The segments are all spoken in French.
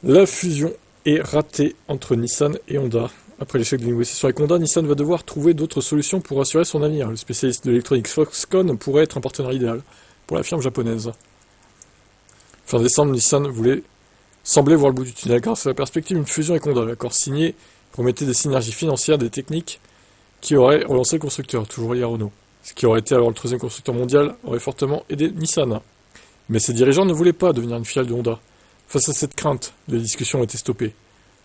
La fusion est ratée entre Nissan et Honda. Après l'échec des négociations avec Honda, Nissan va devoir trouver d'autres solutions pour assurer son avenir. Le spécialiste de l'électronique Foxconn pourrait être un partenaire idéal pour la firme japonaise. Fin décembre, Nissan semblait voir le bout du tunnel grâce à la perspective d'une fusion avec Honda. L'accord signé promettait des synergies financières, des techniques qui auraient relancé le constructeur, toujours lié à Renault. Ce qui aurait été alors le troisième constructeur mondial aurait fortement aidé Nissan. Mais ses dirigeants ne voulaient pas devenir une filiale de Honda. Face à cette crainte, les discussions ont été stoppées.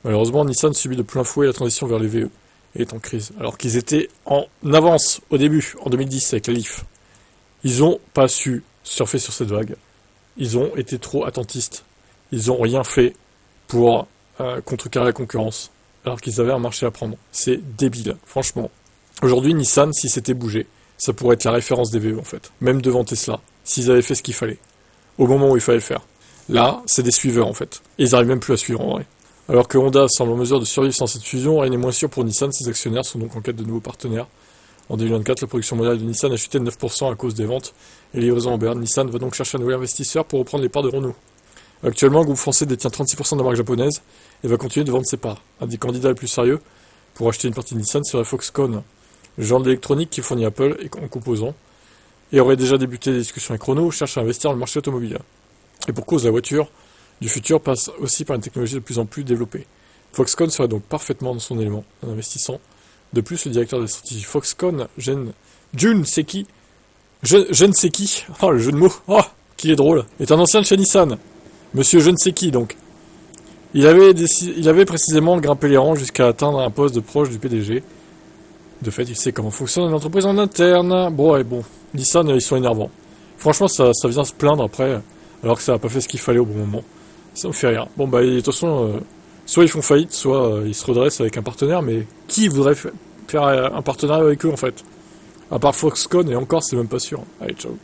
Malheureusement, Nissan subit de plein fouet la transition vers les VE et est en crise, alors qu'ils étaient en avance au début, en 2010, avec la Leaf. Ils n'ont pas su surfer sur cette vague. Ils ont été trop attentistes. Ils n'ont rien fait pour contrecarrer la concurrence, alors qu'ils avaient un marché à prendre. C'est débile, franchement. Aujourd'hui, Nissan, si c'était bougé, ça pourrait être la référence des VE, en fait. Même devant Tesla, s'ils avaient fait ce qu'il fallait, au moment où il fallait le faire. Là, c'est des suiveurs, en fait. Et ils n'arrivent même plus à suivre, en vrai. Alors que Honda semble en mesure de survivre sans cette fusion, rien n'est moins sûr pour Nissan. Ses actionnaires sont donc en quête de nouveaux partenaires. En 2024, la production mondiale de Nissan a chuté de 9% à cause des ventes et les livraisons en berne. Nissan va donc chercher un nouvel investisseur pour reprendre les parts de Renault. Actuellement, le groupe français détient 36% de la marque japonaise et va continuer de vendre ses parts. Un des candidats les plus sérieux pour acheter une partie de Nissan serait Foxconn, le géant de l'électronique qui fournit Apple en composants, et aurait déjà débuté des discussions avec Renault, cherche à investir dans le marché automobile. Et pour cause, la voiture du futur passe aussi par une technologie de plus en plus développée. Foxconn serait donc parfaitement dans son élément en investissant. De plus, le directeur de la stratégie Foxconn, Jun Seki, je ne sais qui, oh le jeu de mots, oh, qu'il est drôle, est un ancien de chez Nissan. Monsieur je ne sais qui donc. Il avait précisément grimpé les rangs jusqu'à atteindre un poste de proche du PDG. De fait, il sait comment fonctionne une entreprise en interne. Bon, et bon, Nissan, ils sont énervants. Franchement, ça vient se plaindre après, alors que ça n'a pas fait ce qu'il fallait au bon moment. Ça me fait rire. Bon, bah, de toute façon, soit ils font faillite, soit ils se redressent avec un partenaire, mais qui voudrait faire un partenariat avec eux, en fait? À part Foxconn, et encore, c'est même pas sûr. Allez, ciao.